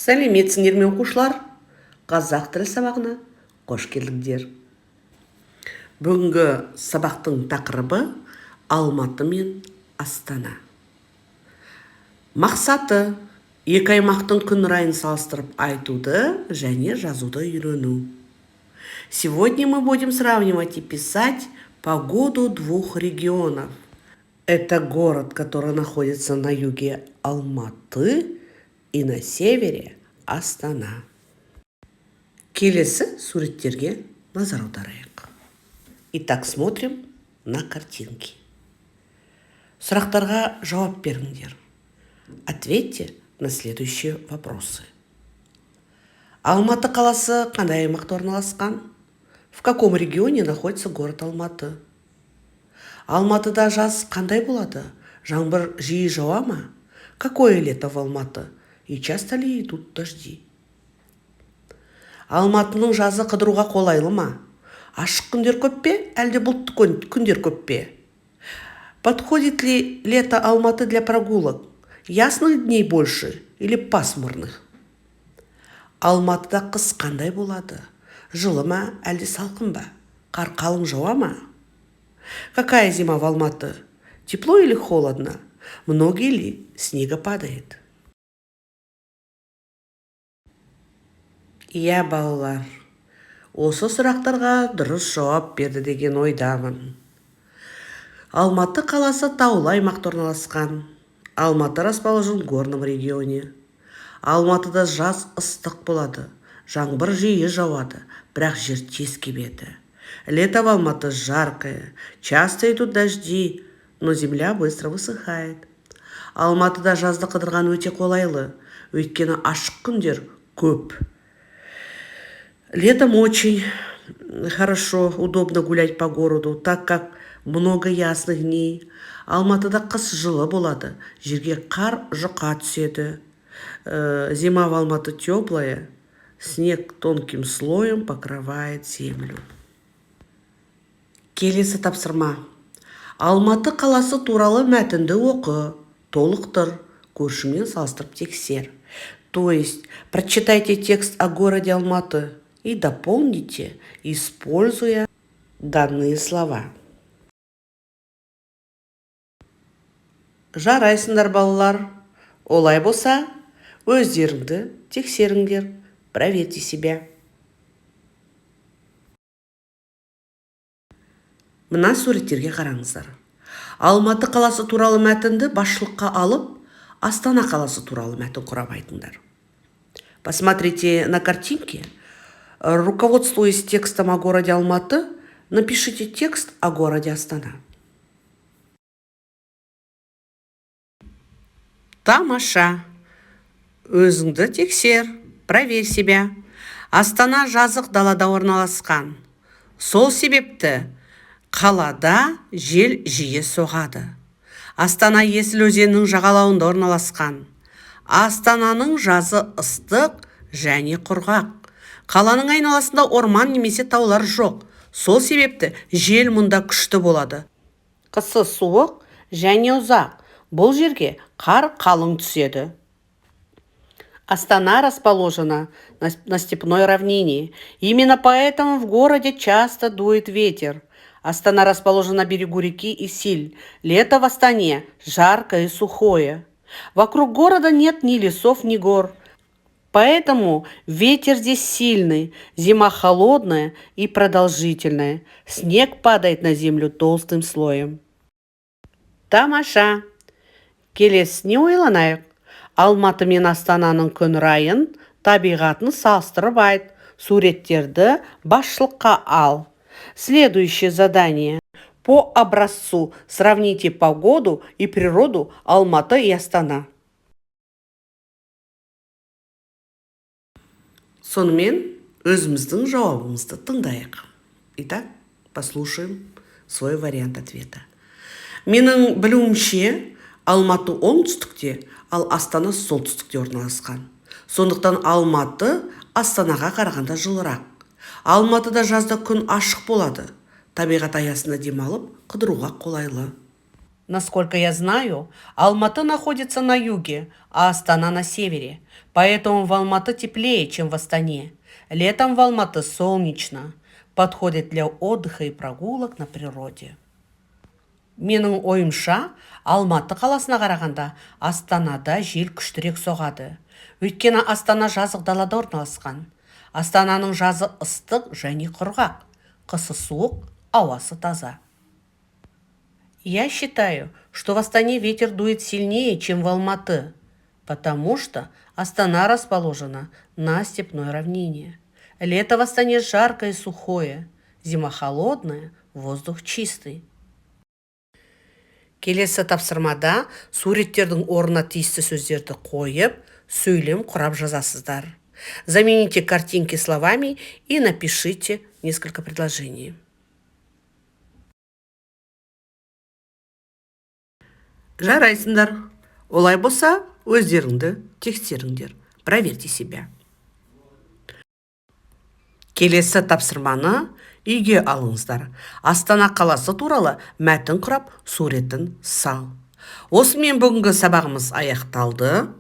Сәлеметсіңдер ме оқушылар? Қазақ тілі сабағына қош келдіңдер. Бүгінгі сабақтың тақырыбы Алматы мен Астана. Мақсаты екі аймақтың күн райын салыстырып айтуды және жазуды үйрену. Сегодня мы будем сравнивать и писать погоду двух регионов. Это город, который находится на юге Алматы, и на севере Астана. Келесі суреттерге назар аударайық. Итак, смотрим на картинки. Сұрақтарға жауап беріңдер. Ответьте на следующие вопросы. Алматы қаласы қандай аймақта орналасқан? В каком регионе находится город Алматы? Алматыда жаз қандай болады? Жаңбыр жиі жауа ма? Какое лето в Алматы? И часто ли идут дожди? Алматының жазы қыдыруға қолайлы ма? Ашық күндер көп пе, әлде бұлтты күндер көп пе? Подходит ли лето Алматы для прогулок? Ясных дней больше или пасмурных? Алматыда қыс қандай болады? Жылы ма, әлде салқын ба? Қар қалың жауа ма? Какая зима в Алматы? Тепло или холодно? Много ли снега падает? Иә, балалар, осы сұрақтарға дұрыс жауап берді деген ойдамын. Алматы қаласы таулы аймақта орналасқан. Алматы расположен в горном регионе. Алматыда жаз ыстық болады, жаңбыр жиі жауады, бірақ жер тез кебеді. Лето в Алматы жаркое, часто идут дожди, но земля быстро высыхает. Алматыда жазды қыдырған өте қолайлы, өйткені ашық күндер көп. Летом очень хорошо, удобно гулять по городу, так как много ясных дней. Алматыда қыс жылы болады, жерге қар жұқа түседі. Зима в Алматы теплая, снег тонким слоем покрывает землю. Келесі тапсырма. Алматы қаласы туралы мәтінді оқы, толықтыр, көршімен салыстырып тексер. То есть, прочитайте текст о городе Алматы и дополните, используя данные слова. Жарайсыңдар, балалар. Олай болса, өздеріңді тексеріңдер. Проверьте себя. Мына суреттерге қараңыздар. Алматы қаласы туралы мәтінді басшылыққа алып, Астана қаласы туралы мәтін құрап айтыңдар. Посмотрите на картинки. Руководствуясь текстом о городе Алматы, напишите текст о городе Астана. Тамаша. Өзіңді тексер, проверь себя. Астана жазық далада орналасқан. Сол себепті қалада жел жиі соғады. Астана Есіл өзенінің жағалауында орналасқан. Астананың жазы ыстық және құрғақ. Қаланың айналасында орман немесе таулар жоқ. Сол себепті жел мұнда күшті болады. Қысы суық және ұзақ. Бұл жерге қар қалың түседі. Астана расположена на степной равнине. Именно поэтому в городе часто дует ветер. Астана расположена на берегу реки Исиль. Лето в Астане жаркое и сухое. Вокруг города нет ни лесов, ни гор. Поэтому ветер здесь сильный, зима холодная и продолжительная. Снег падает на землю толстым слоем. Тамаша. Келесіне ойланайық. Алматы мен Астананың күн райын, табиғатын салыстырып айт. Суреттерді басшылыққа ал. Следующее задание. По образцу сравните погоду и природу Алматы и Астана. Сонымен, өзіміздің жауабымызды тыңдайық. Итак, послушаем свой вариант ответа. Менің білуімше, Алматы оңтүстікте, ал Астана солтүстікте орналасқан. Сондықтан Алматы Астанаға қарағанда жылырақ. Алматыда жазда күн ашық болады. Табиғат аясында демалып, қыдыруға қолайлы. Насколько я знаю, Алматы находится на юге, а Астана на севере. Поэтому в Алматы теплее, чем в Астане. Летом в Алматы солнечно. Подходит для отдыха и прогулок на природе. Менің ойымша, Алматы қаласына қарағанда Астанада жел күштірек соғады. Өйткені Астана жазық далада орналасқан. Астананың жазы ыстық және құрғақ, қысы суық, ауасы таза. Я считаю, что в Астане ветер дует сильнее, чем в Алматы, потому что Астана расположена на степной равнине. Лето в Астане жаркое и сухое, зима холодная, воздух чистый. Келесі тапсырмада суреттердің орнына тиісті сөздерді қойып, сөйлем құрап жазасыздар. Замените картинки словами и напишите несколько предложений. Жарайсыңдар. Олай болса, өздеріңді тексеріңдер. Проверьте себя. Келесі тапсырманы үйге алыңыздар. Астана қаласы туралы мәтін құрап, суретін сал. Осымен бүгінгі сабағымыз аяқталды.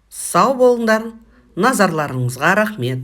Сау болыңдар. Назарларыңызға рахмет.